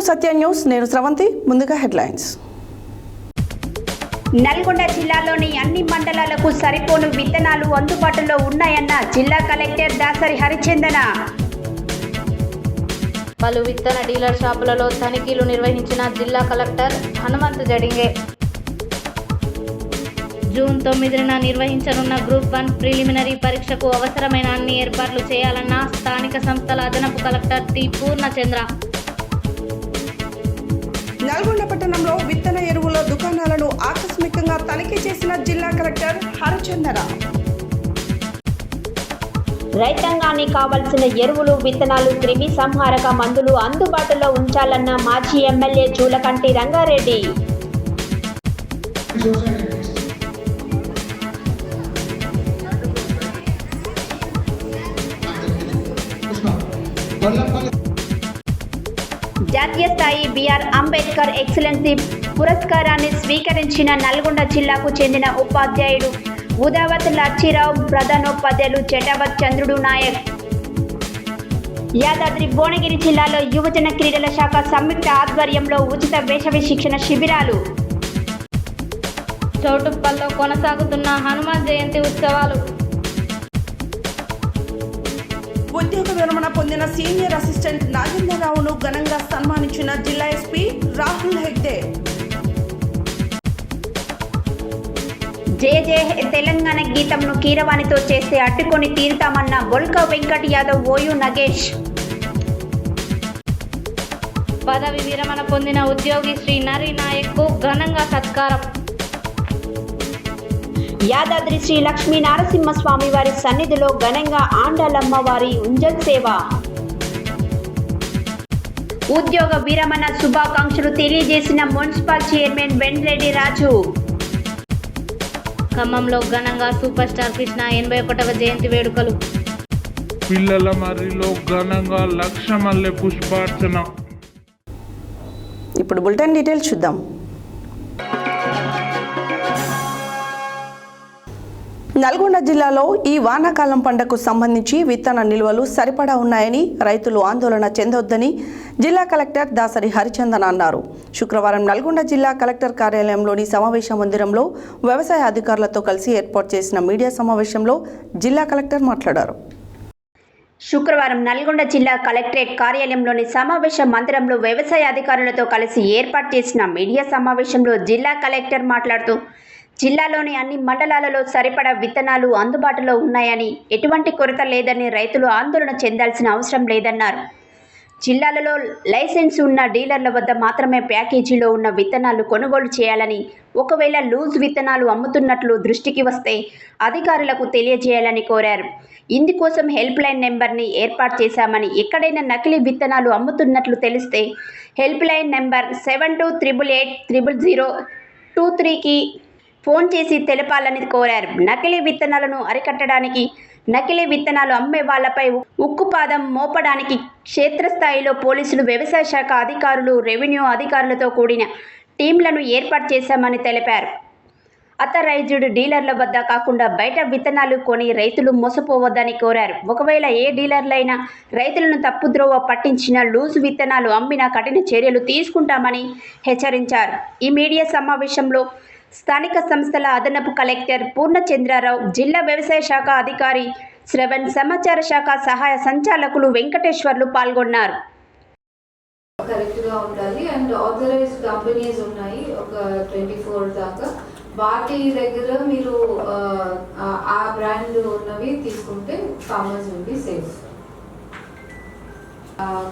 సత్య news, నేను స్రవంతి. ముందుగా headlines. Nalgonda జిల్లాలోని అన్ని మండలాలకు సరిపోను విత్తనాలు అందుబాటులో ఉన్నాయన్న జిల్లా కలెక్టర్ దాసరి హరిచందన. పలు విత్తన డీలర్ షాపులలో తనిఖీలు నిర్వహించిన జిల్లా కలెక్టర్ హనుమంతు జడింగే. జూన్ 9న నిర్వహించనున్న గ్రూప్ 1 ప్రిలిమినరీ పరీక్షకు అవసరమైన అన్ని ఏర్పాట్లు చేయాలన్న స్థానిక సంస్థల అదనపు కలెక్టర్ టి పూర్ణచంద్ర. నల్గొండ పట్టణంలో విత్తన ఎరువుల దుకాణాలను ఆకస్మికంగా తనిఖీ చేసిన జిల్లా కలెక్టర్ హరిచందన. రైతాంగానికి కావలసిన ఎరువులు, విత్తనాలు, క్రిమి సంహారక మందులు అందుబాటులో ఉంచాలన్న మాజీ ఎమ్మెల్యే జూలకంటి రంగారెడ్డి. జాతీయ స్థాయి బిఆర్ అంబేద్కర్ ఎక్సలెన్సీ పురస్కారాన్ని స్వీకరించిన నల్గొండ జిల్లాకు చెందిన ఉపాధ్యాయుడు ఉదావత్ లచ్చిరావు, ప్రధానోపాధ్యాయులు చెటావత్ చంద్రుడు నాయక్. యాదాద్రి భువనగిరి జిల్లాలో యువజన క్రీడల శాఖ సంయుక్త ఆధ్వర్యంలో ఉచిత వేసవి శిక్షణ శిబిరాలు. చౌటుప్పల్లో కొనసాగుతున్న హనుమాన్ జయంతి ఉత్సవాలు. ఉద్యోగ విరమణ పొందిన సీనియర్ అసిస్టెంట్ నాగేంద్రరావును ఘనంగా సన్మానించిన జిల్లా ఎస్పీ రాహుల్ హెగ్డే. జయ జయ తెలంగాణ గీతంను కీరవాణితో చేస్తే అడ్డుకొని తీరుతామన్న బొల్క వెంకట్ యాదవ్, ఓయూ నగేష్. పదవి విరమణ పొందిన ఉద్యోగి శ్రీ నరి నాయక్కు ఘనంగా సత్కారం. యాదాద్రి శ్రీ లక్ష్మీ నరసింహస్వామి వారి సన్నిధిలో ఘనంగా ఆండాలమ్మ వారి ఉంజల్ సేవ. ఉద్యోగ విరమణ శుభాకాంక్షలు తెలియజేసిన మున్సిపల్ చైర్మన్ వెండ్రెడ్డి రాజు. ఖమ్మంలో ఘనంగా సూపర్ స్టార్ కృష్ణ 81వ జయంతి వేడుకలు. పిల్లల మర్రిలో ఘనంగా లక్షమల్లె పుష్పార్చన. ఇప్పుడు బులెటిన్ డీటెయిల్స్ చూద్దాం. నల్గొండ జిల్లాలో ఈ వానాకాలం పంటకు సంబంధించి విత్తన నిల్వలు సరిపడా ఉన్నాయని రైతులు ఆందోళన చెందొద్దని జిల్లా కలెక్టర్ దాసరి హరిచందన అన్నారు. శుక్రవారం నల్గొండ జిల్లా కలెక్టర్ కార్యాలయంలోని సమావేశ మందిరంలో వ్యవసాయ అధికారులతో కలిసి ఏర్పాటు చేసిన మీడియా సమావేశంలో జిల్లా కలెక్టర్ మాట్లాడారు. శుక్రవారం నల్గొండ జిల్లా కలెక్టరేట్ కార్యాలయంలోని సమావేశ మందిరంలో వ్యవసాయ అధికారులతో కలిసి ఏర్పాటు చేసిన మీడియా సమావేశంలో జిల్లా కలెక్టర్ మాట్లాడుతూ జిల్లాలోని అన్ని మండలాలలో సరిపడా విత్తనాలు అందుబాటులో ఉన్నాయని, ఎటువంటి కొరత లేదని, రైతులు ఆందోళన చెందాల్సిన అవసరం లేదన్నారు. జిల్లాలలో లైసెన్స్ ఉన్న డీలర్ల వద్ద మాత్రమే ప్యాకేజీలో ఉన్న విత్తనాలు కొనుగోలు చేయాలని, ఒకవేళ లూజ్ విత్తనాలు అమ్ముతున్నట్లు దృష్టికి వస్తే అధికారులకు తెలియజేయాలని కోరారు. ఇందుకోసం హెల్ప్ లైన్ నెంబర్ని ఏర్పాటు చేశామని, ఎక్కడైనా నకిలీ విత్తనాలు అమ్ముతున్నట్లు తెలిస్తే హెల్ప్ లైన్ నెంబర్ 7288000023కి ఫోన్ చేసి తెలపాలని కోరారు. నకిలీ విత్తనాలను అరికట్టడానికి, నకిలీ విత్తనాలు అమ్మే వాళ్లపై ఉక్కుపాదం మోపడానికి క్షేత్రస్థాయిలో పోలీసులు, వ్యవసాయ శాఖ అధికారులు, రెవెన్యూ అధికారులతో కూడిన టీంలను ఏర్పాటు చేశామని తెలిపారు. అథరైజ్డ్ డీలర్ల వద్ద కాకుండా బయట విత్తనాలు కొని రైతులు మోసపోవద్దని కోరారు. ఒకవేళ ఏ డీలర్లైనా రైతులను తప్పుద్రోవ పట్టించిన, లూజు విత్తనాలు అమ్మినా కఠిన చర్యలు తీసుకుంటామని హెచ్చరించారు. ఈ మీడియా సమావేశంలో స్థానిక సంస్థల అదనపు కలెక్టర్ పూర్ణచంద్రరావు, జిల్లా వ్యవసాయ శాఖ అధికారి శ్రవణ్, సమాచార శాఖ సహాయ సంచాలకులు వెంకటేశ్వర్లు పాల్గొన్నారు. కరెక్ట్గా ఉండాలి. అండ్ ఆథరైజ్డ్ కంపెనీస్ ఉన్నాయి ఒక 24 దాకా. వాటి దగ్గర మీరు ఆ బ్రాండ్ ఉన్నవి తీసుకుంటే farmers will be safe.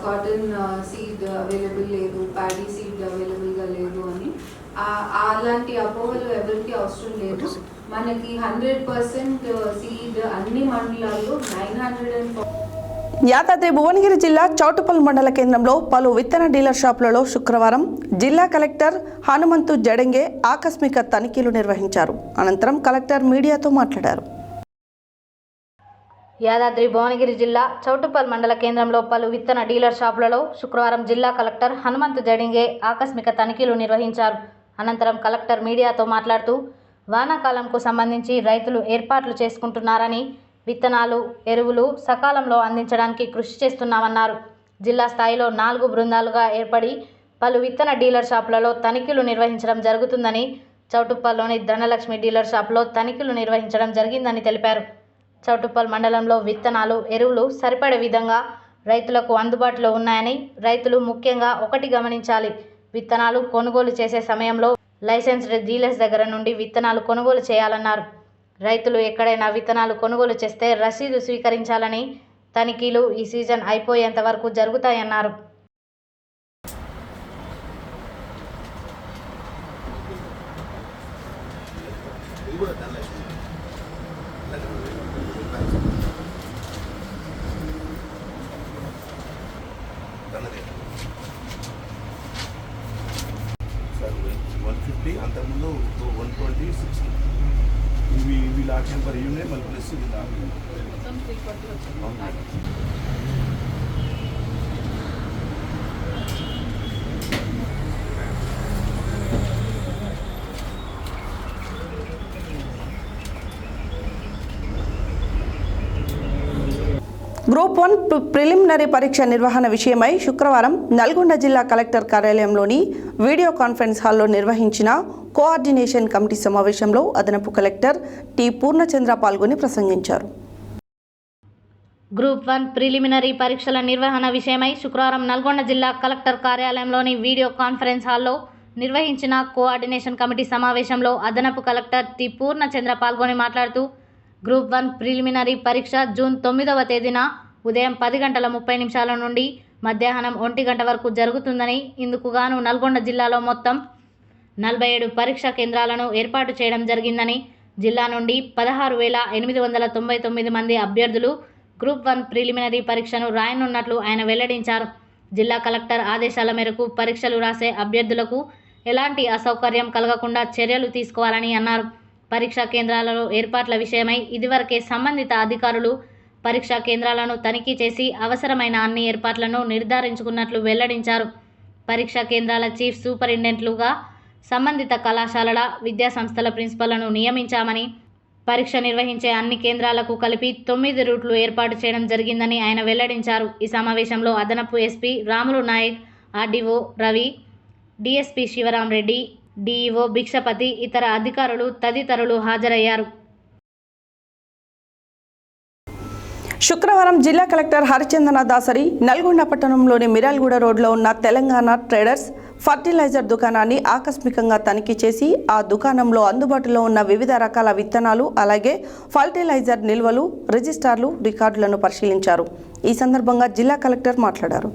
Cotton seed available లేదు, ప్యాడీ సీడ్ అవైలబుల్గా లేదు అని అలాంటి అపోహలు ఎవరికి అవసరం లేదు. మనకి 100% సీడ్ అన్ని మండలాల్లో 940. యాదాద్రి భువనగిరి జిల్లా చౌటుప్పల్ మండల కేంద్రంలో పలు విత్తన డీలర్ షాపులలో శుక్రవారం జిల్లా కలెక్టర్ హనుమంతు జడింగే ఆకస్మిక తనిఖీలు నిర్వహించారు. అనంతరం కలెక్టర్ మీడియాతో మాట్లాడారు. యాదాద్రి భువనగిరి జిల్లా చౌటుప్పల్ మండల కేంద్రంలో పలు విత్తన డీలర్ షాపులలో శుక్రవారం జిల్లా కలెక్టర్ హనుమంతు జడింగే ఆకస్మిక తనిఖీలు నిర్వహించారు. అనంతరం కలెక్టర్ మీడియాతో మాట్లాడుతూ వానాకాలంకు సంబంధించి రైతులు ఏర్పాట్లు చేసుకుంటున్నారని, విత్తనాలు, ఎరువులు సకాలంలో అందించడానికి కృషి చేస్తున్నామన్నారు. జిల్లా స్థాయిలో 4 బృందాలుగా ఏర్పడి పలు విత్తన డీలర్ షాపులలో తనిఖీలు నిర్వహించడం జరుగుతుందని, చౌటుప్పల్లోని ధనలక్ష్మి డీలర్ షాపులో తనిఖీలు నిర్వహించడం జరిగిందని తెలిపారు. చౌటుప్పల్ మండలంలో విత్తనాలు, ఎరువులు సరిపడే విధంగా రైతులకు అందుబాటులో ఉన్నాయని, రైతులు ముఖ్యంగా ఒకటి గమనించాలి. విత్తనాలు కొనుగోలు చేసే సమయంలో లైసెన్స్డ్ డీలర్స్ దగ్గర నుండి విత్తనాలు కొనుగోలు చేయాలన్నారు. రైతులు ఎక్కడైనా విత్తనాలు కొనుగోలు చేస్తే రసీదు స్వీకరించాలని, తనిఖీలు ఈ సీజన్ అయిపోయేంత వరకు జరుగుతాయన్నారు. సార్ 150 అంతకుముందు 120, 60 ఇవి లాట్ నెంబర్ ఉన్నాయి. మళ్ళీ ప్లస్ ఇది లాట్ గ్రూప్ 1 ప్రిలిమినరీ పరీక్ష నిర్వహణ విషయమై శుక్రవారం నల్గొండ జిల్లా కలెక్టర్ కార్యాలయంలోని వీడియో కాన్ఫరెన్స్ హాల్లో నిర్వహించిన కోఆర్డినేషన్ కమిటీ సమావేశంలో అదనపు కలెక్టర్ టి పూర్ణచంద్ర పాల్గొని ప్రసంగించారు. గ్రూప్ 1 ప్రిలిమినరీ పరీక్షల నిర్వహణ విషయమై శుక్రవారం నల్గొండ జిల్లా కలెక్టర్ కార్యాలయంలోని వీడియో కాన్ఫరెన్స్ హాల్లో నిర్వహించిన కోఆర్డినేషన్ కమిటీ సమావేశంలో అదనపు కలెక్టర్ టి పూర్ణచంద్ర పాల్గొని మాట్లాడుతూ, గ్రూప్ 1 ప్రిలిమినరీ పరీక్ష జూన్ 9వ తేదీన ఉదయం 10:30 నుండి మధ్యాహ్నం 1 గంట వరకు జరుగుతుందని, ఇందుకు గాను నల్గొండ జిల్లాలో మొత్తం 47 పరీక్షా కేంద్రాలను ఏర్పాటు చేయడం జరిగిందని, జిల్లా నుండి 16,899 మంది అభ్యర్థులు గ్రూప్ 1 ప్రిలిమినరీ పరీక్షను రాయనున్నట్లు ఆయన వెల్లడించారు. జిల్లా కలెక్టర్ ఆదేశాల మేరకు పరీక్షలు రాసే అభ్యర్థులకు ఎలాంటి అసౌకర్యం కలగకుండా చర్యలు తీసుకోవాలని అన్నారు. పరీక్షా కేంద్రాలలో ఏర్పాట్ల విషయమై ఇదివరకే సంబంధిత అధికారులు పరీక్షా కేంద్రాలను తనిఖీ చేసి అవసరమైన అన్ని ఏర్పాట్లను నిర్ధారించుకున్నట్లు వెల్లడించారు. పరీక్షా కేంద్రాల చీఫ్ సూపరింటెండెంట్లుగా సంబంధిత కళాశాలల విద్యాసంస్థల ప్రిన్సిపల్లను నియమించామని, పరీక్ష నిర్వహించే అన్ని కేంద్రాలకు కలిపి 9 రూట్లు ఏర్పాటు చేయడం జరిగిందని ఆయన వెల్లడించారు. ఈ సమావేశంలో అదనపు SP Ramulu Naik, RDO Ravi, DSP Sivaram Reddy, DEO Bhikshapathi, ఇతర అధికారులు తదితరులు హాజరయ్యారు. శుక్రవారం జిల్లా కలెక్టర్ హరిచందన దాసరి నల్గొండ పట్టణంలోని మిర్యాలగూడ రోడ్లో ఉన్న తెలంగాణ ట్రేడర్స్ ఫర్టిలైజర్ దుకాణాన్ని ఆకస్మికంగా తనిఖీ చేసి ఆ దుకాణంలో అందుబాటులో ఉన్న వివిధ రకాల విత్తనాలు, అలాగే ఫర్టిలైజర్ నిల్వలు, రిజిస్టార్లు, రికార్డులను పరిశీలించారు. ఈ సందర్భంగా జిల్లా కలెక్టర్ మాట్లాడారు.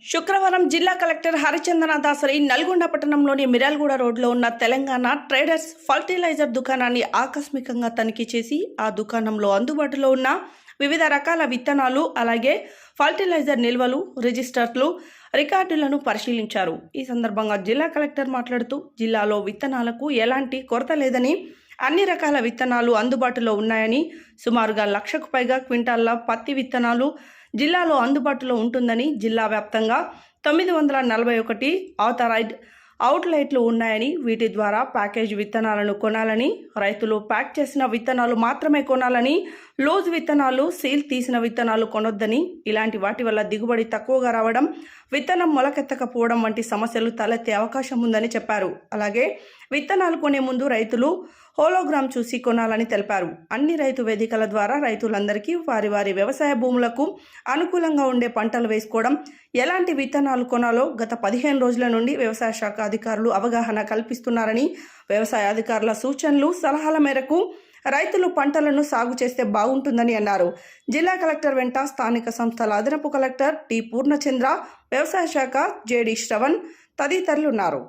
శుక్రవారం జిల్లా కలెక్టర్ హరిచందన దాసరి నల్గొండ పట్టణంలోని మిర్యాలగూడ రోడ్లో ఉన్న తెలంగాణ ట్రేడర్స్ ఫర్టిలైజర్ దుకాణాన్ని ఆకస్మికంగా తనిఖీ చేసి ఆ దుకాణంలో అందుబాటులో ఉన్న వివిధ రకాల విత్తనాలు, అలాగే ఫర్టిలైజర్ నిల్వలు, రిజిస్టర్లు, రికార్డులను పరిశీలించారు. ఈ సందర్భంగా జిల్లా కలెక్టర్ మాట్లాడుతూ, జిల్లాలో విత్తనాలకు ఎలాంటి కొరత లేదని, అన్ని రకాల విత్తనాలు అందుబాటులో ఉన్నాయని, సుమారుగా 1,00,000కు పైగా క్వింటాళ్ల పత్తి విత్తనాలు జిల్లాలో అందుబాటులో ఉంటుందని, జిల్లా వ్యాప్తంగా 941 ఆథరైజ్డ్ అవుట్లెట్లు ఉన్నాయని, వీటి ద్వారా ప్యాకేజ్ విత్తనాలను కొనాలని, రైతులు ప్యాక్ చేసిన విత్తనాలు మాత్రమే కొనాలని, లూజ్ విత్తనాలు, సీల్ తీసిన విత్తనాలు కొనొద్దని, ఇలాంటి వాటి వల్ల దిగుబడి తక్కువగా రావడం, విత్తనం మొలకెత్తకపోవడం వంటి సమస్యలు తలెత్తే అవకాశం ఉందని చెప్పారు. అలాగే విత్తనాలు కొనే ముందు రైతులు హోలోగ్రామ్ చూసి కొనాలని తెలిపారు. అన్ని రైతు వేదికల ద్వారా రైతులందరికీ వారి వారి వ్యవసాయ భూములకు అనుకూలంగా ఉండే పంటలు వేసుకోవడం, ఎలాంటి విత్తనాలు కొనాలో గత 15 రోజుల నుండి వ్యవసాయ శాఖ అధికారులు అవగాహన కల్పిస్తున్నారని, వ్యవసాయ అధికారుల సూచనలు, సలహాల మేరకు రైతులు పంటలను సాగు చేస్తే బాగుంటుందని అన్నారు. జిల్లా కలెక్టర్ వెంట స్థానిక సంస్థల అదనపు కలెక్టర్ టి పూర్ణచంద్ర, వ్యవసాయ శాఖ జేడి శ్రవణ్ తదితరులు ఉన్నారు.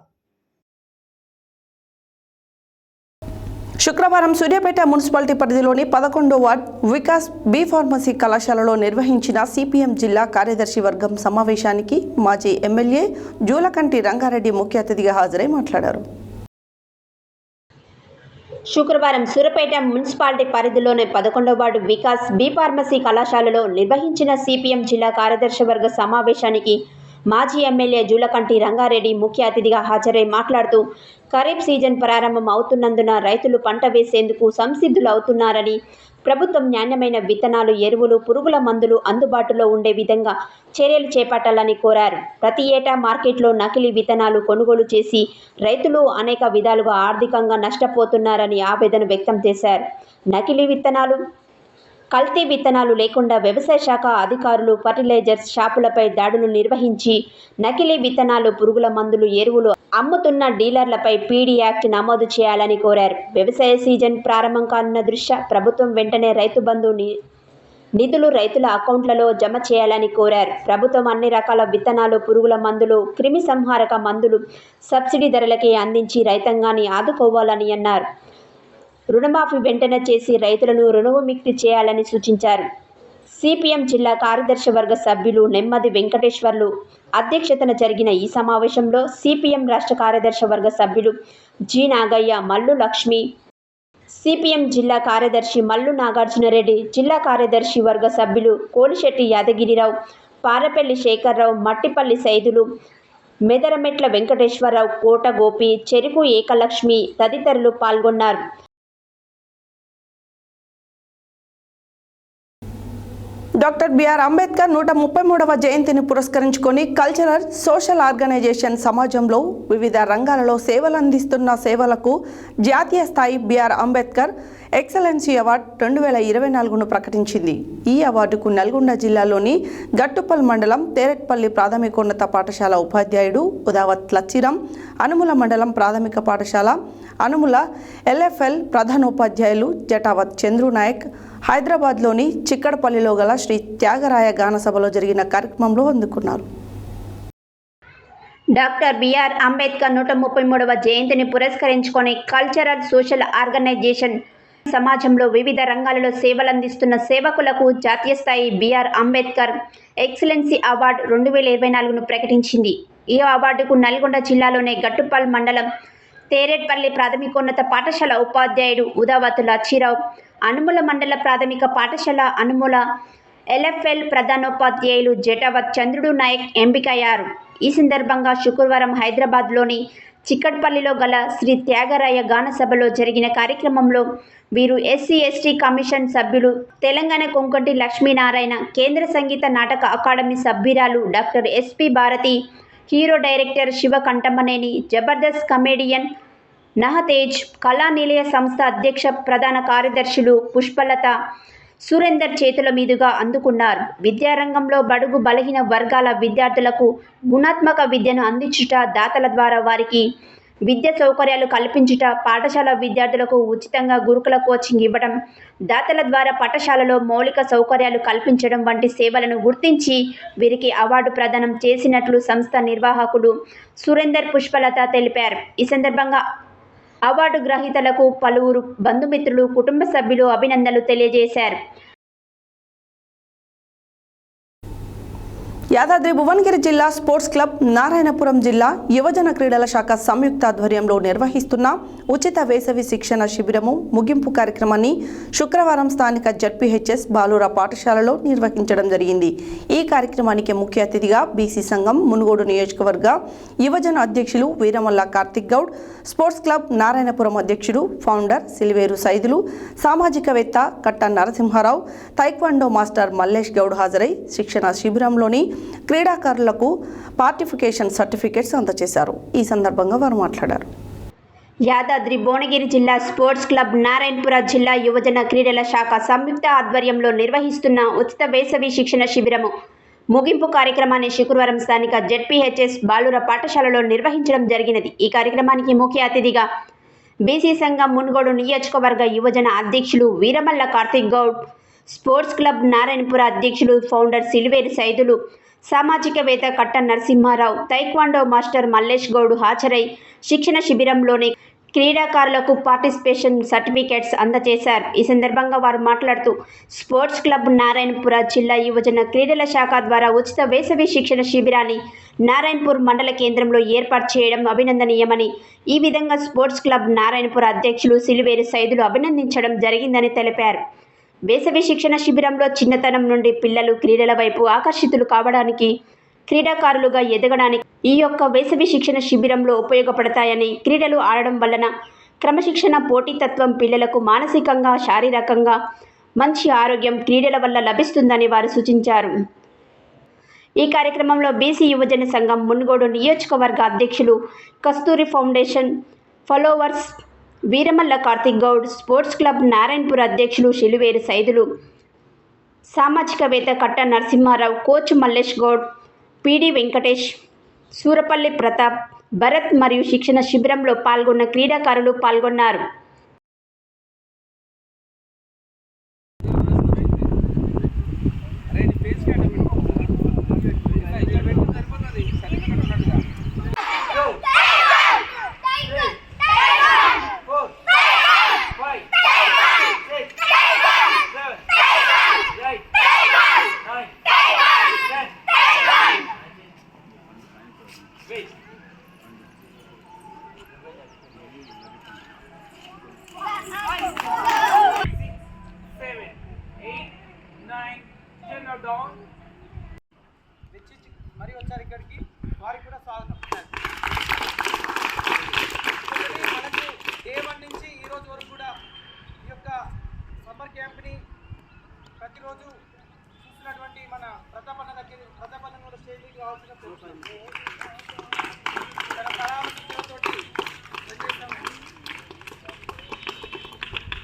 శుక్రవారం సూర్యాపేట మున్సిపాలిటీ పరిధిలోని 11వ వార్డ్ వికాస్ బి ఫార్మసీ కళాశాలలో నిర్వహించిన సిపిఎం జిల్లా కార్యదర్శి వర్గం సమావేశానికి మాజీ ఎమ్మెల్యే జూలకంటి రంగారెడ్డి ముఖ్య అతిథిగా హాజరై మాట్లాడారు. శుక్రవారం సూర్యాపేట మున్సిపాలిటీ పరిధిలోని 11వ వార్డు వికాస్ బి ఫార్మసీ కళాశాలలో నిర్వహించిన సిపిఎం జిల్లా కార్యదర్శి వర్గ సమావేశానికి మాజీ ఎమ్మెల్యే జూలకంటి రంగారెడ్డి ముఖ్య అతిథిగా హాజరై మాట్లాడుతూ, ఖరీఫ్ సీజన్ ప్రారంభం అవుతున్నందున రైతులు పంట వేసేందుకు సంసిద్ధులు అవుతున్నారని, ప్రభుత్వం నాణ్యమైన విత్తనాలు, ఎరువులు, పురుగుల మందులు అందుబాటులో ఉండే విధంగా చర్యలు చేపట్టాలని కోరారు. ప్రతి ఏటా మార్కెట్లో నకిలీ విత్తనాలు కొనుగోలు చేసి రైతులు అనేక విధాలుగా ఆర్థికంగా నష్టపోతున్నారని ఆవేదన వ్యక్తం చేశారు. నకిలీ విత్తనాలు, కల్తీ విత్తనాలు లేకుండా వ్యవసాయ శాఖ అధికారులు ఫర్టిలైజర్స్ షాపులపై దాడులు నిర్వహించి నకిలీ విత్తనాలు, పురుగుల మందులు, ఎరువులు అమ్ముతున్న డీలర్లపై పీడీ యాక్ట్ నమోదు చేయాలని కోరారు. వ్యవసాయ సీజన్ ప్రారంభం కానున్న దృష్ట్యా ప్రభుత్వం వెంటనే రైతు బంధు నిధులు రైతుల అకౌంట్లలో జమ చేయాలని కోరారు. ప్రభుత్వం అన్ని రకాల విత్తనాలు, పురుగుల మందులు, క్రిమి సంహారక మందులు సబ్సిడీ ధరలకే అందించి రైతాంగాన్ని ఆదుకోవాలని అన్నారు. రుణమాఫీ వెంటనే చేసి రైతులను రుణవిముక్తి చేయాలని సూచించారు. సిపిఎం జిల్లా కార్యదర్శి వర్గ సభ్యులు నెమ్మది వెంకటేశ్వర్లు అధ్యక్షతన జరిగిన ఈ సమావేశంలో సిపిఎం రాష్ట్ర కార్యదర్శి వర్గ సభ్యులు జి నాగయ్య, మల్లు లక్ష్మి, సిపిఎం జిల్లా కార్యదర్శి మల్లు నాగార్జునరెడ్డి, జిల్లా కార్యదర్శి వర్గ సభ్యులు కోలిశెట్టి యాదగిరిరావు, పారపల్లి శేఖర్రావు, మట్టిపల్లి సైదులు, మెదరమెట్ల వెంకటేశ్వరరావు, కోట గోపి, చెరుకు ఏకలక్ష్మి తదితరులు పాల్గొన్నారు. డాక్టర్ బిఆర్ అంబేద్కర్ 133వ జయంతిని పురస్కరించుకొని కల్చరల్ సోషల్ ఆర్గనైజేషన్ సమాజంలో వివిధ రంగాలలో సేవలు అందిస్తున్న సేవలకు జాతీయ స్థాయి బిఆర్ అంబేద్కర్ ఎక్సలెన్సీ అవార్డు 2024ను ప్రకటించింది. ఈ అవార్డుకు నల్గొండ జిల్లాలోని గట్టుపల్ మండలం తేరెట్పల్లి ప్రాథమికోన్నత పాఠశాల ఉపాధ్యాయుడు ఉదావత్ లచ్చిరం, అనుముల మండలం ప్రాథమిక పాఠశాల అనుముల ఎల్ఎఫ్ఎల్ ప్రధానోపాధ్యాయులు జటావత్ చంద్రు నాయక్, హైదరాబాద్లోని చిక్కడపల్లిలో గల శ్రీ త్యాగరాయ గాన సభలో జరిగిన కార్యక్రమంలో అందుకున్నారు. డాక్టర్ బిఆర్ అంబేద్కర్ 133వ జయంతిని పురస్కరించుకొని కల్చరల్ సోషల్ ఆర్గనైజేషన్ సమాజంలో వివిధ రంగాలలో సేవలందిస్తున్న సేవకులకు జాతీయ స్థాయి బిఆర్ అంబేద్కర్ ఎక్సలెన్సీ అవార్డు 2024ను ప్రకటించింది. ఈ అవార్డుకు నల్గొండ జిల్లాలోని గట్టుపల్ మండలం తేరెట్పల్లి ప్రాథమికోన్నత పాఠశాల ఉపాధ్యాయుడు ఉదావత్ లచ్చిరావు, అనుముల మండల ప్రాథమిక పాఠశాల అనుముల ఎల్ఎఫ్ఎల్ ప్రధానోపాధ్యాయులు జటావత్ చంద్రుడు నాయక్ ఎంపికయ్యారు. ఈ సందర్భంగా శుక్రవారం హైదరాబాద్లోని చిక్కడపల్లిలో గల శ్రీ త్యాగరాయ గాన సభలో జరిగిన కార్యక్రమంలో వీరు ఎస్సీ ఎస్టీ కమిషన్ సభ్యులు, తెలంగాణ కొంకటి లక్ష్మీనారాయణ, కేంద్ర సంగీత నాటక అకాడమీ సభ్యురాలు doctor SP Bharathi, hero director Siva Kantamaneni, Jabardasth comedian Nahatej, Kalanilaya సంస్థ అధ్యక్ష ప్రధాన కార్యదర్శులు పుష్పలత, సురేందర్ చేతుల మీదుగా అందుకున్నారు. విద్యారంగంలో బడుగు బలహీన వర్గాల విద్యార్థులకు గుణాత్మక విద్యను అందించుట, దాతల ద్వారా వారికి విద్య సౌకర్యాలు కల్పించుట, పాఠశాల విద్యార్థులకు ఉచితంగా గురుకుల కోచింగ్ ఇవ్వడం, దాతల ద్వారా పాఠశాలలో మౌలిక సౌకర్యాలు కల్పించడం వంటి సేవలను గుర్తించి వీరికి అవార్డు ప్రదానం చేసినట్లు సంస్థ నిర్వాహకులు సురేందర్, పుష్పలత తెలిపారు. ఈ సందర్భంగా అవార్డు గ్రహీతలకు పలువురు బంధుమిత్రులు, కుటుంబ సభ్యులు అభినందనలు తెలియజేశారు. యాదాద్రి భువనగిరి జిల్లా స్పోర్ట్స్ క్లబ్, నారాయణపురం జిల్లా యువజన క్రీడల శాఖ సంయుక్త ఆధ్వర్యంలో నిర్వహిస్తున్న ఉచిత వేసవి శిక్షణ శిబిరము ముగింపు కార్యక్రమాన్ని శుక్రవారం స్థానిక జడ్పీహెచ్ఎస్ బాలూరా పాఠశాలలో నిర్వహించడం జరిగింది. ఈ కార్యక్రమానికి ముఖ్య అతిథిగా బీసీ సంఘం మునుగోడు నియోజకవర్గ యువజన అధ్యక్షులు వీరమల్ల కార్తిక్ గౌడ్, స్పోర్ట్స్ క్లబ్ నారాయణపురం అధ్యక్షుడు ఫౌండర్ సిలివేరు సైదులు, సామాజికవేత్త కట్ట నరసింహారావు, తైక్వాండో మాస్టర్ మల్లేష్ గౌడ్ హాజరై శిక్షణ శిబిరంలోని క్రీడాకారులకు పార్టిఫికేషన్ సర్టిఫికేట్స్ అందజేశారు. ఈ సందర్భంగా వారు మాట్లాడారు. యాదాద్రి భువనగిరి జిల్లా స్పోర్ట్స్ క్లబ్, నారాయణపుర జిల్లా యువజన క్రీడల శాఖ సంయుక్త ఆధ్వర్యంలో నిర్వహిస్తున్న ఉచిత వేసవి శిక్షణ శిబిరము ముగింపు కార్యక్రమాన్ని శుక్రవారం స్థానిక జడ్పీహెచ్ఎస్ బాలూరా పాఠశాలలో నిర్వహించడం జరిగినది. ఈ కార్యక్రమానికి ముఖ్య అతిథిగా బీసీ సంఘం మునుగోడు నియోజకవర్గ యువజన అధ్యక్షులు వీరమల్ల కార్తిక్ గౌడ్, స్పోర్ట్స్ క్లబ్ నారాయణపుర అధ్యక్షులు ఫౌండర్ సిలివేరు సైదులు, సామాజికవేత్త కట్ట నరసింహారావు, తైక్వాండో మాస్టర్ మల్లేష్ గౌడ్ హాజరై శిక్షణ శిబిరంలోని క్రీడాకారులకు పార్టిసిపేషన్ సర్టిఫికేట్స్ అందజేశారు. ఈ సందర్భంగా వారు మాట్లాడుతూ స్పోర్ట్స్ క్లబ్ నారాయణపుర జిల్లా యువజన క్రీడల శాఖ ద్వారా ఉచిత వేసవి శిక్షణ శిబిరాన్ని నారాయణపూర్ మండల కేంద్రంలో ఏర్పాటు చేయడం అభినందనీయమని, ఈ విధంగా స్పోర్ట్స్ క్లబ్ నారాయణపుర అధ్యక్షులు సిలివేరు సైదులు అభినందించడం జరిగిందని తెలిపారు. వేసవి శిక్షణ శిబిరంలో చిన్నతనం నుండి పిల్లలు క్రీడల వైపు ఆకర్షితులు కావడానికి, క్రీడాకారులుగా ఎదగడానికి ఈ యొక్క వేసవి శిక్షణ శిబిరంలో ఉపయోగపడతాయని, క్రీడలు ఆడడం వలన క్రమశిక్షణ, పోటీతత్వం పిల్లలకు మానసికంగా, శారీరకంగా మంచి ఆరోగ్యం క్రీడల వల్ల లభిస్తుందని వారు సూచించారు. ఈ కార్యక్రమంలో బీసీ యువజన సంఘం మున్గోడు నియోజకవర్గ అధ్యక్షులు Kasturi foundation followers Veeramalla Karthik Goud, sports club Narayanpur అధ్యక్షులు శిలువేరు సైదులు, సామాజికవేత్త కట్ట నరసింహారావు, కోచ్ మల్లేష్ గౌడ్, పీడి వెంకటేష్, సూరపల్లి ప్రతాప్, భరత్ మరియు శిక్షణ శిబిరంలో పాల్గొన్న క్రీడాకారులు పాల్గొన్నారు. మరి వచ్చారు ఇక్కడికి, వారికి కూడా స్వాగతం. మనకు డే 1 నుంచి ఈ రోజు వరకు కూడా ఈ యొక్క సమ్మర్ క్యాంప్ని ప్రతిరోజు చూసినటువంటి మన ప్రతాపన్న కూడా స్టేజ్ మీదకి కావాల్సిన తోటి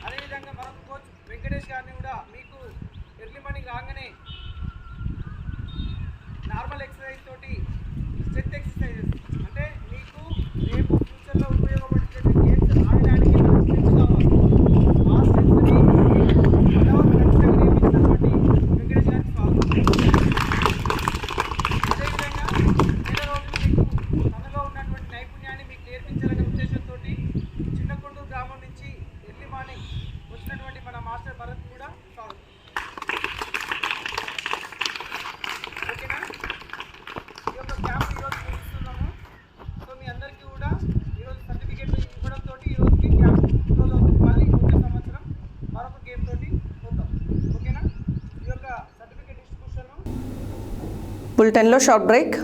అదేవిధంగా మనం కోచ్ వెంకటేష్ గారిని కూడా మీకు ఎర్లీ మార్నింగ్ రాగానే నార్మల్ ఎక్సర్సైజ్ తోటి స్ట్రెంత్ ఎక్సర్సైజెస్ అంటే మీకు రేపు ఫ్యూచర్లో ఉపయోగపడే గేమ్స్ ఆడడానికి స్ట్రెంత్ కావాలి. ఆ స్ట్రెంత్ని ఖచ్చితంగా నేర్పించినటువంటి వెంకటేష్ గారికి స్వాగతం. అదేవిధంగా నెల రోజులు మీకు తనలో ఉన్నటువంటి నైపుణ్యాన్ని మీకు నేర్పించాలనే ఉద్దేశంతో చిన్నకొండూరు గ్రామం నుంచి ఎర్లీ మార్నింగ్ వచ్చినటువంటి మన మాస్టర్ భరత్ కూడా స్వాగతం. ఓకేనా? ఈ యొక్క క్యాంప్ ఈరోజు ముగిస్తున్నాము. సో మీ అందరికీ కూడా ఈరోజు సర్టిఫికేట్ ఇవ్వడంతో ఈరోజుకి క్యాంప్ క్లోజ్ అవుతుంది. మళ్ళీ వచ్చే సంవత్సరం మరొక గేమ్ తోటి పోతాం. ఓకేనా? ఈ యొక్క సర్టిఫికేట్ డిస్ట్రిబ్యూషన్ బులెటిన్లో short break.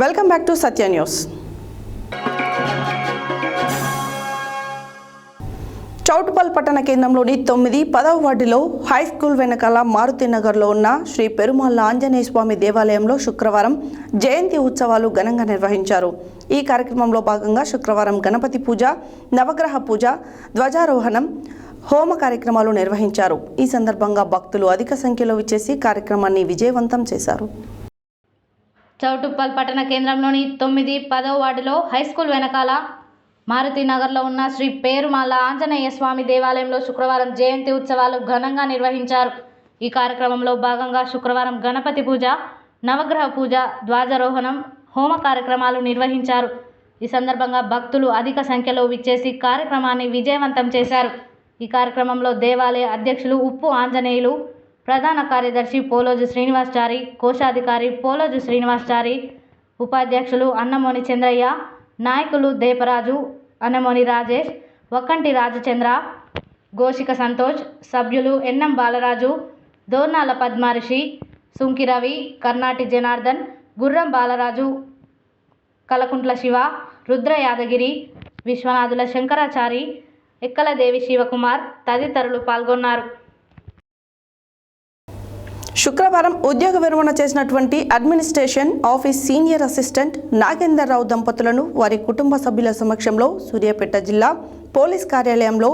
Welcome back to Satya news. Choutuppal పట్టణ కేంద్రంలోని 9, 10వ వార్డులో హై స్కూల్ వెనకాల మారుతి నగర్లో ఉన్న శ్రీ పెరుమాళ్ళ ఆంజనేయ స్వామి దేవాలయంలో శుక్రవారం జయంతి ఉత్సవాలు ఘనంగా నిర్వహించారు. ఈ కార్యక్రమంలో భాగంగా శుక్రవారం గణపతి పూజ, నవగ్రహ పూజ, ధ్వజారోహణం, హోమ కార్యక్రమాలు నిర్వహించారు. ఈ సందర్భంగా భక్తులు అధిక సంఖ్యలో విచ్చేసి కార్యక్రమాన్ని విజయవంతం చేశారు. చౌటుప్పల్ పట్టణ కేంద్రంలోని 9, 10వ వార్డులో హైస్కూల్ వెనకాల మారుతి నగర్లో ఉన్న శ్రీ పేరుమాళ్ళ ఆంజనేయ స్వామి దేవాలయంలో శుక్రవారం జయంతి ఉత్సవాలు ఘనంగా నిర్వహించారు. ఈ కార్యక్రమంలో భాగంగా శుక్రవారం గణపతి పూజ, నవగ్రహ పూజ, ధ్వజారోహణం, హోమ కార్యక్రమాలు నిర్వహించారు. ఈ సందర్భంగా భక్తులు అధిక సంఖ్యలో విచ్చేసి కార్యక్రమాన్ని విజయవంతం చేశారు. ఈ కార్యక్రమంలో దేవాలయ అధ్యక్షులు ఉప్పు ఆంజనేయులు, ప్రధాన కార్యదర్శి పోలోజు శ్రీనివాసచారి, కోశాధికారి పోలోజు శ్రీనివాసచారి, ఉపాధ్యక్షులు అన్నమోని చంద్రయ్య, నాయకులు దేపరాజు, అన్నమోని రాజేష్, వక్కంటి రాజచంద్ర, గోషిక సంతోష్, సభ్యులు ఎన్ఎం బాలరాజు, దోర్నాల పద్మారిషి, సుంకి రవి, కర్నాటి జనార్దన్, గుర్రం బాలరాజు, కలకుంట్ల శివ, రుద్ర యాదగిరి, విశ్వనాథుల శంకరాచారి, ఎక్కలదేవి శివకుమార్ తదితరులు పాల్గొన్నారు. శుక్రవారం ఉద్యోగ విరమణ చేసినటువంటి administration office senior assistant Nagender Rao దంపతులను వారి కుటుంబ సభ్యుల సమక్షంలో సూర్యాపేట జిల్లా పోలీస్ కార్యాలయంలో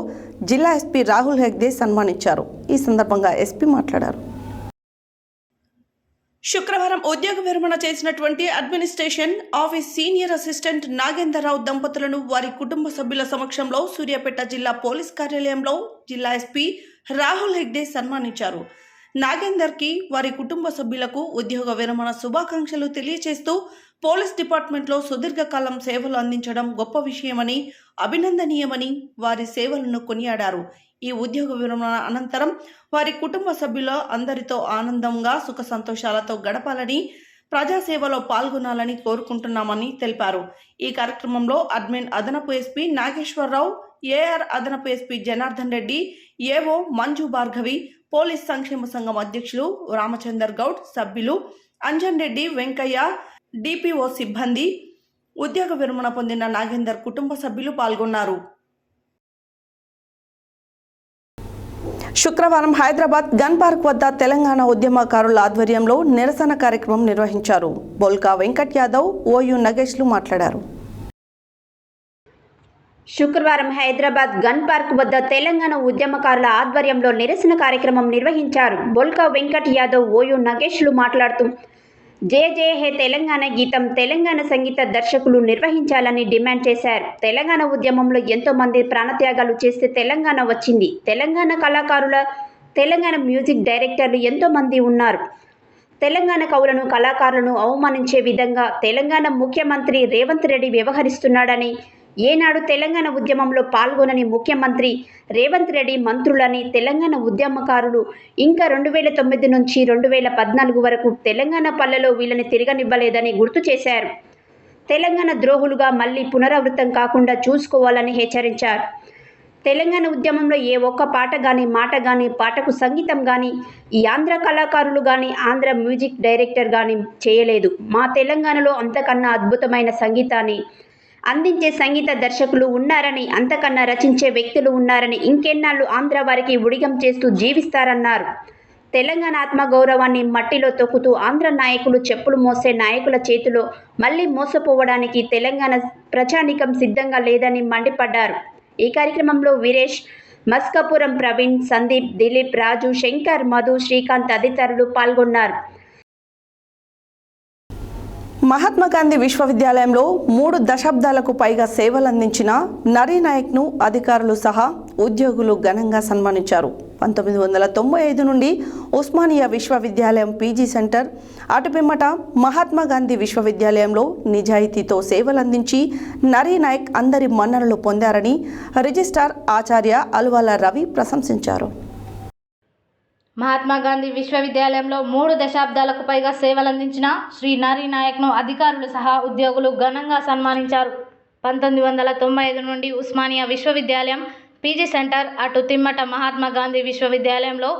జిల్లా ఎస్పీ రాహుల్ హెగ్డే సన్మానించారు. ఈ సందర్భంగా ఎస్పీ మాట్లాడారు. శుక్రవారం ఉద్యోగ విరమణ చేసినటువంటి administration office senior assistant Nagender Rao దంపతులను వారి కుటుంబ సభ్యుల సమక్షంలో సూర్యాపేట జిల్లా పోలీస్ కార్యాలయంలో జిల్లా ఎస్పీ రాహుల్ హెగ్డే సన్మానించారు. నాగేందర్కి వారి కుటుంబ సభ్యులకు ఉద్యోగ విరమణ శుభాకాంక్షలు తెలియజేస్తూ పోలీస్ డిపార్ట్మెంట్లో సుదీర్ఘకాలం సేవలు అందించడం గొప్ప విషయమని, అభినందనీయమని వారి సేవలను కొనియాడారు. ఈ ఉద్యోగ విరమణ అనంతరం వారి కుటుంబ సభ్యుల అందరితో ఆనందంగా సుఖ సంతోషాలతో గడపాలని, ప్రజాసేవలో పాల్గొనాలని కోరుకుంటున్నామని తెలిపారు. ఈ కార్యక్రమంలో అడ్మిన్ అదనపు ఎస్పీ నాగేశ్వరరావు, ఏఆర్ అదనపు SP Janardhan Reddy, AO Manju Bhargavi, police సంక్షేమ సంఘం అధ్యక్షులు రామచందర్ గౌడ్, సభ్యులు అంజన్ రెడ్డి, వెంకయ్య, డిపిఓ సిబ్బంది, ఉద్యోగ విరమణ పొందిన నాగేందర్ కుటుంబ సభ్యులు పాల్గొన్నారు. శుక్రవారం హైదరాబాద్ గన్ పార్క్ వద్ద తెలంగాణ ఉద్యమకారుల ఆధ్వర్యంలో నిరసన కార్యక్రమం నిర్వహించారు. బోల్కా వెంకట్ యాదవ్, ఓయూ నగేష్లు మాట్లాడారు. శుక్రవారం హైదరాబాద్ గన్ పార్క్ వద్ద తెలంగాణ ఉద్యమకారుల ఆధ్వర్యంలో నిరసన కార్యక్రమం నిర్వహించారు. బోల్కా వెంకట్ యాదవ్, ఓయూ నగేష్లు మాట్లాడుతూ జయ జయ హే తెలంగాణ గీతం తెలంగాణ సంగీత దర్శకులు నిర్వహించాలని డిమాండ్ చేశారు. తెలంగాణ ఉద్యమంలో ఎంతో మంది ప్రాణత్యాగాలు చేస్తే తెలంగాణ వచ్చింది. తెలంగాణ కళాకారుల, తెలంగాణ మ్యూజిక్ డైరెక్టర్లు ఎంతో మంది ఉన్నారు. తెలంగాణ కవులను, కళాకారులను అవమానించే విధంగా తెలంగాణ ముఖ్యమంత్రి రేవంత్ రెడ్డి వ్యవహరిస్తున్నాడని, ఏనాడు తెలంగాణ ఉద్యమంలో పాల్గొనని ముఖ్యమంత్రి రేవంత్ రెడ్డి మంత్రులని తెలంగాణ ఉద్యమకారులు ఇంకా 2009 నుంచి 2014 వరకు తెలంగాణ పల్లెలో వీళ్ళని తిరగనివ్వలేదని గుర్తు చేశారు. తెలంగాణ ద్రోహులుగా మళ్ళీ పునరావృతం కాకుండా చూసుకోవాలని హెచ్చరించారు. తెలంగాణ ఉద్యమంలో ఏ ఒక్క పాట కానీ, మాట కానీ, పాటకు సంగీతం కానీ ఈ ఆంధ్ర కళాకారులు కానీ, ఆంధ్ర మ్యూజిక్ డైరెక్టర్ కానీ చేయలేదు. మా తెలంగాణలో అంతకన్నా అద్భుతమైన సంగీతాన్ని అందించే సంగీత దర్శకులు ఉన్నారని, అంతకన్నా రచించే వ్యక్తులు ఉన్నారని, ఇంకెన్నాళ్ళు ఆంధ్ర వారికి ఉడిగం చేస్తూ జీవిస్తారన్నారు. తెలంగాణ ఆత్మగౌరవాన్ని మట్టిలో తొక్కుతూ ఆంధ్ర నాయకులు చెప్పులు మోసే నాయకుల చేతిలో మళ్ళీ మోసపోవడానికి తెలంగాణ ప్రజానీకం సిద్ధంగా లేదని మండిపడ్డారు. ఈ కార్యక్రమంలో వీరేష్, మస్కపురం ప్రవీణ్, సందీప్, దిలీప్, రాజు, శంకర్, మధు, శ్రీకాంత్ తదితరులు పాల్గొన్నారు. మహాత్మా గాంధీ విశ్వవిద్యాలయంలో 3 దశాబ్దాలకు పైగా సేవలందించిన నరీ నాయక్ను అధికారులు సహా ఉద్యోగులు ఘనంగా సన్మానించారు. 1995 నుండి ఉస్మానియా విశ్వవిద్యాలయం పీజీ సెంటర్, అటుపిమ్మట మహాత్మా గాంధీ విశ్వవిద్యాలయంలో నిజాయితీతో సేవలందించి నరీ నాయక్ అందరి మన్ననలు పొందారని రిజిస్ట్రార్ ఆచార్య అలువాల రవి ప్రశంసించారు. మహాత్మా గాంధీ విశ్వవిద్యాలయంలో 3 దశాబ్దాలకు పైగా సేవలందించిన శ్రీ నరీ నాయక్ను అధికారులు సహా ఉద్యోగులు ఘనంగా సన్మానించారు. 1995 నుండి ఉస్మానియా విశ్వవిద్యాలయం పీజీ సెంటర్, అటు తిమ్మట మహాత్మా గాంధీ విశ్వవిద్యాలయంలో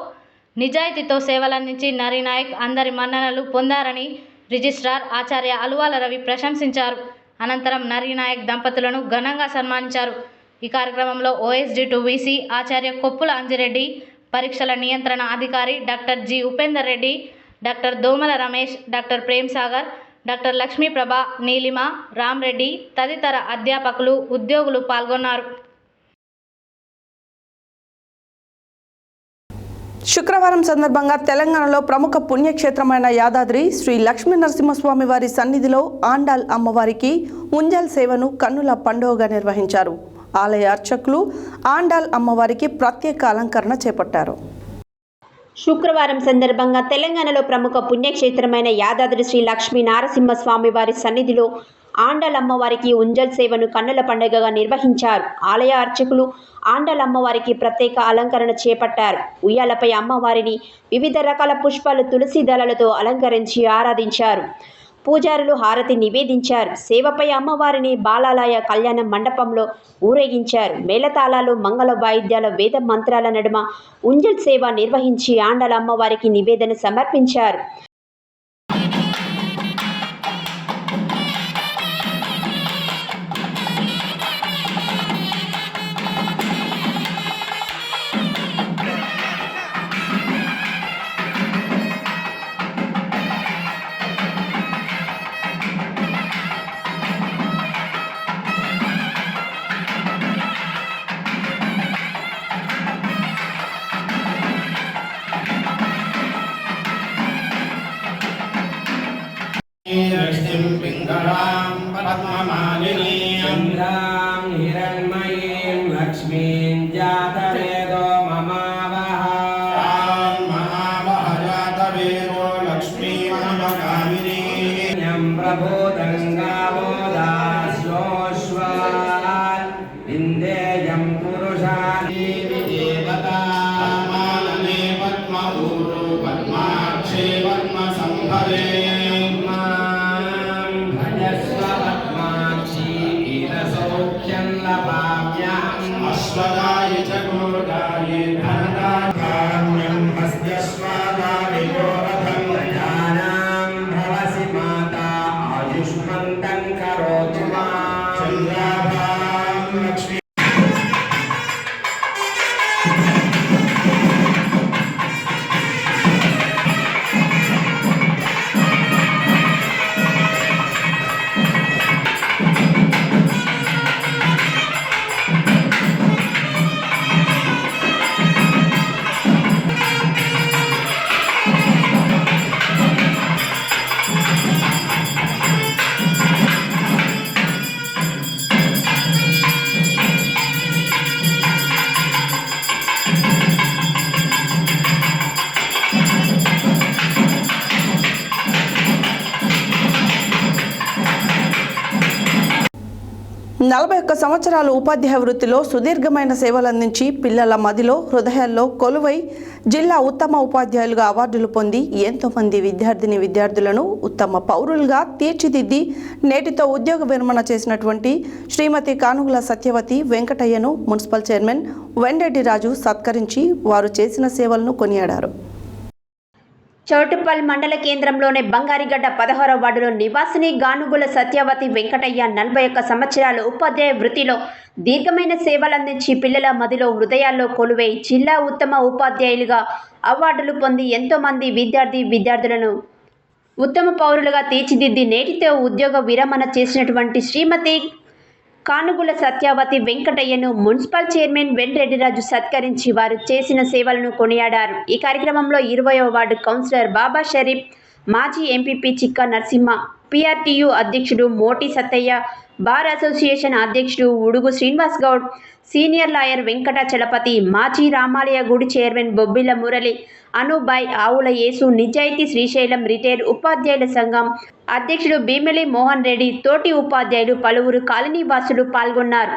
నిజాయితీతో సేవలందించి నరీ నాయక్ అందరి మన్ననలు పొందారని రిజిస్ట్రార్ ఆచార్య అలువాల రవి ప్రశంసించారు. అనంతరం నరీ నాయక్ దంపతులను ఘనంగా సన్మానించారు. ఈ కార్యక్రమంలో OSD2 VC ఆచార్య కొప్పుల అంజిరెడ్డి, పరీక్షల నియంత్రణ అధికారి doctor G Upender Reddy, doctor దోమల రమేష్, డాక్టర్ ప్రేమ్ సాగర్, డాక్టర్ లక్ష్మీప్రభ, నీలిమ, రామ్రెడ్డి తదితర అధ్యాపకులు, ఉద్యోగులు పాల్గొన్నారు. శుక్రవారం సందర్భంగా తెలంగాణలో ప్రముఖ పుణ్యక్షేత్రమైన యాదాద్రి శ్రీ లక్ష్మీ నరసింహస్వామి వారి సన్నిధిలో ఆండాల్ అమ్మవారికి ఉంజల్ సేవను కన్నుల పండుగగా నిర్వహించారు. ఆలయ అర్చకులు ఆండాల్ అమ్మవారికి ప్రత్యేక అలంకరణ చేపట్టారు. శుక్రవారం సందర్భంగా తెలంగాణలో ప్రముఖ పుణ్యక్షేత్రమైన యాదాద్రి శ్రీ లక్ష్మీ నరసింహస్వామి వారి సన్నిధిలో ఆండాల్ అమ్మవారికి ఉంజల్ సేవను కన్నుల పండుగగా నిర్వహించారు. ఆలయ అర్చకులు ఆండాల్ అమ్మవారికి ప్రత్యేక అలంకరణ చేపట్టారు. ఉయ్యాలపై అమ్మవారిని వివిధ రకాల పుష్పాలు, తులసి దళాలతో అలంకరించి ఆరాధించారు. పూజారులు హారతి నివేదించారు. సేవపై అమ్మవారిని బాలాలయ కళ్యాణ మండపంలో ఊరేగించారు. మేళతాళాలు, మంగళ వాయిద్యాల, వేద మంత్రాల నడుమ ఉంజల్ సేవ నిర్వహించి ఆండాల్ అమ్మవారికి నివేదన సమర్పించారు. चन्द्रां हिरण्मयीं लक्ष्मीं जातवेदो ममावह प्रभोदङ्गावोदास्योश्वान् इन्देयं पुरुषाणि देवता मानने पद्मभूतो पद्माक्षे पद्मसम्भवे मां भजस्व पद्माक्षी कीलसौख्यं लभाम्यहम् अश्वदाय च गोदाय धनदाकाम्यं हस्त्यश्वादाय गोरथं प्रजानां भवसि माता आयुष्मन्तं करोतु मां चन्द्राभां लक्ष्मी నలభై ఒక్క సంవత్సరాలు ఉపాధ్యాయ వృత్తిలో సుదీర్ఘమైన సేవలందించి పిల్లల మదిలో హృదయాల్లో కొలువై జిల్లా ఉత్తమ ఉపాధ్యాయులుగా అవార్డులు పొంది ఎంతోమంది విద్యార్థులను ఉత్తమ పౌరులుగా తీర్చిదిద్ది నేటితో ఉద్యోగ విరమణ చేసినటువంటి శ్రీమతి కానుగుల సత్యవతి వెంకటయ్యను మున్సిపల్ చైర్మన్ వెంరెడ్డి రాజు సత్కరించి వారు చేసిన సేవలను కొనియాడారు. చౌటుప్పల్ మండల కేంద్రంలోని బంగారిగడ్డ 16వ వార్డులో నివాసిని గానుగుల సత్యవతి వెంకటయ్య 41 సంవత్సరాలు ఉపాధ్యాయ వృత్తిలో దీర్ఘమైన సేవలందించి పిల్లల మదిలో హృదయాల్లో కొలువై జిల్లా ఉత్తమ ఉపాధ్యాయులుగా అవార్డులు పొంది ఎంతోమంది విద్యార్థులను ఉత్తమ పౌరులుగా తీర్చిదిద్ది నేటితో ఉద్యోగ విరమణ చేసినటువంటి శ్రీమతి కానుగుల సత్యవతి వెంకటయ్యను మున్సిపల్ చైర్మన్ వెంరెడ్డి రాజు సత్కరించి వారు చేసిన సేవలను కొనియాడారు. ఈ కార్యక్రమంలో 20వ వార్డు కౌన్సిలర్ బాబా షరీఫ్, మాజీ ఎంపీపీ చిక్క నరసింహ, పిఆర్టీయూ అధ్యక్షుడు మోటి సత్తయ్య, బార్ అసోసియేషన్ అధ్యక్షుడు ఉడుగు శ్రీనివాస్ గౌడ్, సీనియర్ లాయర్ వెంకట చలపతి, మాజీ రామాలయ గుడి చైర్మన్ బొబ్బిల మురళి, అనుబాయ్, ఆవుల యేసు, నిజాయితీ శ్రీశైలం రిటైర్ ఉపాధ్యాయుల సంఘం అధ్యక్షుడు భీమిలి మోహన్ రెడ్డి, తోటి ఉపాధ్యాయులు, పలువురు కాలనీ వాసులు పాల్గొన్నారు.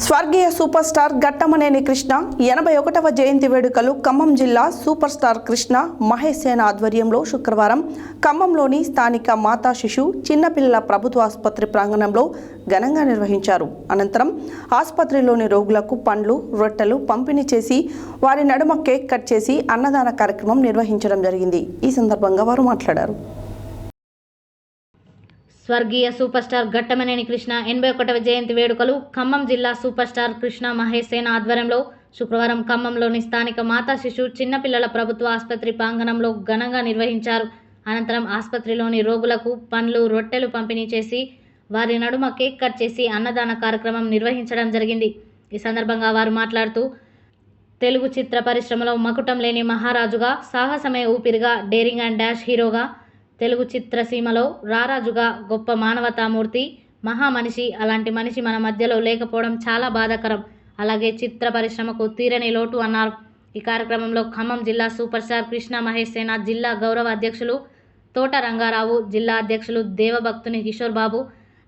స్వర్గీయ సూపర్ స్టార్ ఘట్టమనేని కృష్ణ 81వ జయంతి వేడుకలు ఖమ్మం జిల్లా సూపర్ స్టార్ కృష్ణ మహేష్ సేన ఆధ్వర్యంలో శుక్రవారం ఖమ్మంలోని స్థానిక మాతా శిశు చిన్నపిల్లల ప్రభుత్వ ఆసుపత్రి ప్రాంగణంలో ఘనంగా నిర్వహించారు. అనంతరం ఆసుపత్రిలోని రోగులకు పండ్లు, రొట్టెలు పంపిణీ చేసి వారి నడుమ కేక్ కట్ చేసి అన్నదాన కార్యక్రమం నిర్వహించడం జరిగింది. ఈ సందర్భంగా వారు మాట్లాడారు. స్వర్గీయ సూపర్ స్టార్ ఘట్టమనేని కృష్ణ 81వ జయంతి వేడుకలు ఖమ్మం జిల్లా సూపర్ స్టార్ కృష్ణ మహేష్ సేన ఆధ్వర్యంలో శుక్రవారం ఖమ్మంలోని స్థానిక మాతా శిశు చిన్నపిల్లల ప్రభుత్వ ఆసుపత్రి ప్రాంగణంలో ఘనంగా నిర్వహించారు. అనంతరం ఆసుపత్రిలోని రోగులకు పండ్లు, రొట్టెలు పంపిణీ చేసి వారి నడుమ కేక్ కట్ చేసి అన్నదాన కార్యక్రమం నిర్వహించడం జరిగింది. ఈ సందర్భంగా వారు మాట్లాడుతూ తెలుగు చిత్ర పరిశ్రమలో మకుటం లేని మహారాజుగా, సాహసమే ఊపిరిగా, డేరింగ్ అండ్ డాష్ హీరోగా, తెలుగు చిత్రసీమలో రారాజుగా, గొప్ప మానవతామూర్తి, మహామనిషి, అలాంటి మనిషి మన మధ్యలో లేకపోవడం చాలా బాధాకరం. అలాగే చిత్ర పరిశ్రమకు తీరని లోటు అన్నారు. ఈ కార్యక్రమంలో ఖమ్మం జిల్లా సూపర్ స్టార్ కృష్ణ మహేష్ సేన జిల్లా గౌరవ అధ్యక్షులు తోట రంగారావు, జిల్లా అధ్యక్షులు దేవభక్తుని కిషోర్ బాబు,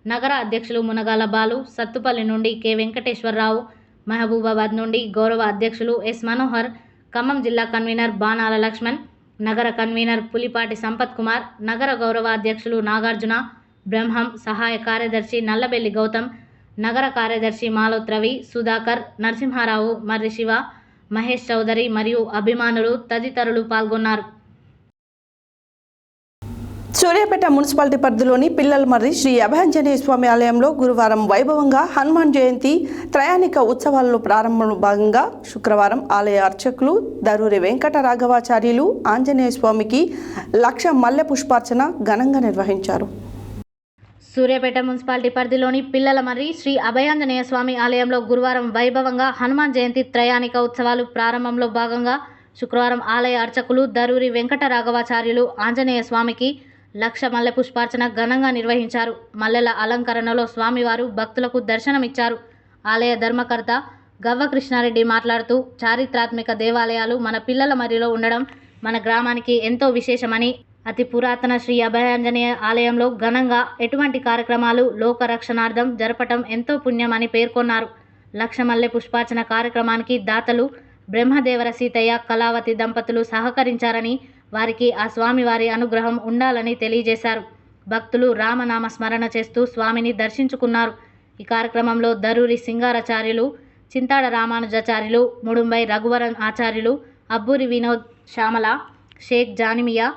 నగర అధ్యక్షులు మునగాల బాలు, సత్తుపల్లి నుండి కె వెంకటేశ్వరరావు, మహబూబాబాద్ నుండి గౌరవ అధ్యక్షులు ఎస్ మనోహర్, ఖమ్మం జిల్లా కన్వీనర్ బాణాల లక్ష్మణ్, నగర కన్వీనర్ పులిపాటి సంపత్ కుమార్, నగర గౌరవ అధ్యక్షులు నాగార్జున, బ్రహ్మం, సహాయ కార్యదర్శి నల్లబెల్లి గౌతమ్, నగర కార్యదర్శి మాలోత్ రవి, సుధాకర్, నరసింహారావు, మర్రి శివ, మహేష్ చౌదరి మరియు అభిమానులు తదితరులు పాల్గొన్నారు. సూర్యాపేట మున్సిపాలిటీ పరిధిలోని పిల్లలమర్రి శ్రీ అభయాంజనేయ స్వామి ఆలయంలో గురువారం వైభవంగా హనుమాన్ జయంతి త్రయాణిక ఉత్సవాల్లో ప్రారంభంలో భాగంగా శుక్రవారం ఆలయ అర్చకులు దరూరి వెంకట రాఘవాచార్యులు ఆంజనేయ స్వామికి 1,00,000 మల్లె పుష్పార్చన ఘనంగా నిర్వహించారు. సూర్యాపేట మున్సిపాలిటీ పరిధిలోని పిల్లలమర్రి శ్రీ అభయాంజనేయ స్వామి ఆలయంలో గురువారం వైభవంగా హనుమాన్ జయంతి త్రయాణిక ఉత్సవాలు ప్రారంభంలో భాగంగా శుక్రవారం ఆలయ అర్చకులు దరూరి వెంకట రాఘవాచార్యులు ఆంజనేయ స్వామికి లక్ష మల్లె పుష్పార్చన ఘనంగా నిర్వహించారు. మల్లెల అలంకరణలో స్వామివారు భక్తులకు దర్శనమిచ్చారు. ఆలయ ధర్మకర్త గవ్వ కృష్ణారెడ్డి మాట్లాడుతూ చారిత్రాత్మక దేవాలయాలు మన పిల్లల మధ్యలో ఉండడం మన గ్రామానికి ఎంతో విశేషమని, అతి పురాతన శ్రీ అభయాంజనేయ ఆలయంలో ఘనంగా ఎటువంటి కార్యక్రమాలు లోకరక్షణార్థం జరపటం ఎంతో పుణ్యమని పేర్కొన్నారు. లక్ష మల్లె పుష్పార్చన కార్యక్రమానికి దాతలు బ్రహ్మదేవర సీతయ్య కళావతి దంపతులు సహకరించారని, వారికి ఆ స్వామివారి అనుగ్రహం ఉండాలని తెలియజేశారు. భక్తులు రామనామ స్మరణ చేస్తూ స్వామిని దర్శించుకున్నారు. ఈ కార్యక్రమంలో దరూరి సింగారాచార్యులు, చింతాడ రామానుజాచార్యులు, ముడుంబై రఘువరన్ ఆచార్యులు, అబ్బూరి వినోద్ శ్యామల, షేక్ జానిమియా,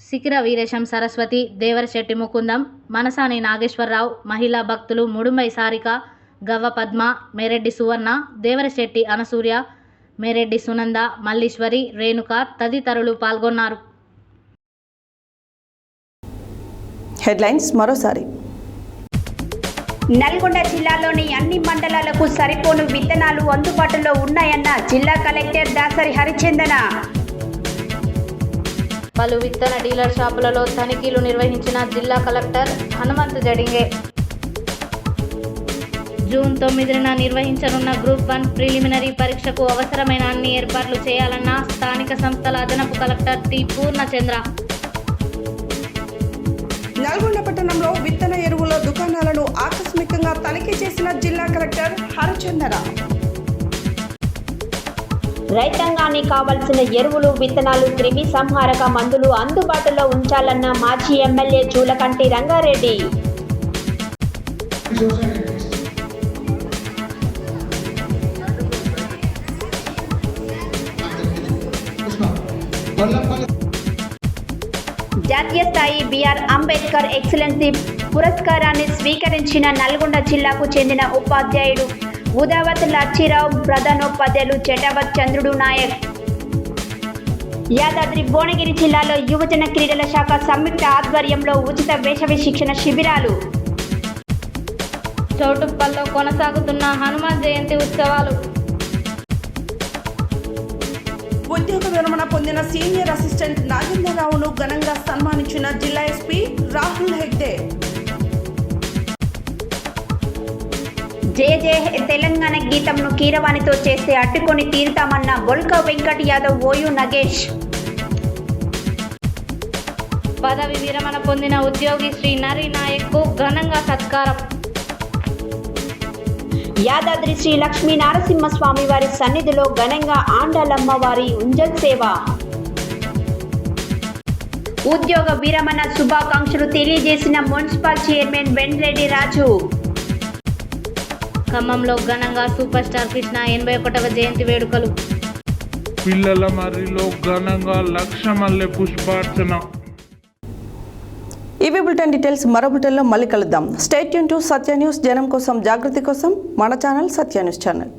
సికిర వీరేశం సరస్వతి, దేవరశెట్టి ముకుందం, మనసాని నాగేశ్వరరావు, మహిళా భక్తులు ముడుంబై సారిక, గవ్వ పద్మ, మేరెడ్డి సువర్ణ, దేవరశెట్టి అనసూర్య, మేరెడ్డి సునంద, మల్లీశ్వరి, రేణుక తదితరులు పాల్గొన్నారు. హెడ్లైన్స్ మరోసారి. నల్గొండ జిల్లాలోని అన్ని మండలాలకు సరిపోను విత్తనాలు అందుబాటులో ఉన్నాయన్న జిల్లా కలెక్టర్ దాసరి హరిచందన. పలు విత్తన డీలర్ షాపులలో తనిఖీలు నిర్వహించిన జిల్లా కలెక్టర్ హనుమంత్ జడింగే. జూన్ 9న నిర్వహించనున్న గ్రూప్ 1 ప్రిలిమినరీ పరీక్షకు అవసరమైన అన్ని ఏర్పాట్లు చేయాలన్న స్థానిక సంస్థల అదనపు కలెక్టర్ టి పూర్ణచంద్ర. నల్గొండ పట్టణంలో విత్తన ఎరువుల దుకాణాలను ఆకస్మికంగా తనిఖీ చేసిన జిల్లా కలెక్టర్ హరిచందన. రైతాంగానికి కావలసిన ఎరువులు, విత్తనాలు, క్రిమి సంహారక మందులు అందుబాటులో ఉంచాలన్న మాజీ ఎమ్మెల్యే జూలకంటి రంగారెడ్డి. జాతీయ స్థాయి బిఆర్ అంబేద్కర్ ఎక్సలెన్సీ పురస్కారాన్ని స్వీకరించిన నల్గొండ జిల్లాకు చెందిన ఉపాధ్యాయుడు ఉదావత్ లచ్చిరావు, ప్రధానోపాధ్యాయులు జటావత్ చంద్రుడు నాయక్. యాదాద్రి భువనగిరి జిల్లాలో యువజన క్రీడల శాఖ సంయుక్త ఆధ్వర్యంలో ఉచిత వేసవి శిక్షణ శిబిరాలు. చౌటుప్పల్లో కొనసాగుతున్న హనుమాన్ జయంతి ఉత్సవాలు. ఉద్యోగ విరమణ పొందిన సీనియర్ అసిస్టెంట్ నాగేంద్రరావును ఘనంగా సన్మానించిన జిల్లా ఎస్పీ రాహుల్ హెగ్డే. జయ జయ తెలంగాణ గీతంను కీరవాణితో చేస్తే అడ్డుకొని తీరుతామన్న బొల్క వెంకట్ యాదవ్, ఓయూ నగేష్. పదవి విరమణ పొందిన ఉద్యోగి శ్రీ నరి నాయక్కు ఘనంగా సత్కారం. యాదాద్రి శ్రీ లక్ష్మీ నరసింహస్వామి వారి సన్నిధిలో ఘనంగా ఆండాలమ్మ వారి ఉంజల్ సేవ. ఉద్యోగ విరమణ శుభాకాంక్షలు తెలియజేసిన మున్సిపల్ చైర్మన్ వెండ్రెడ్డి రాజు. ఖమ్మంలో ఘనంగా సూపర్ స్టార్ కృష్ణ 81వ జయంతి వేడుకలు. పిల్లల మర్రిలో ఘనంగా లక్ష మల్లె పుష్పార్చన. ఇవి బులెటిన్ డీటెయిల్స్. మరో బులెటిన్లో మళ్ళీ కలుద్దాం. Stay tune to Satya news. జనం కోసం, జాగృతి కోసం మన ఛానల్ సత్య న్యూస్ ఛానల్.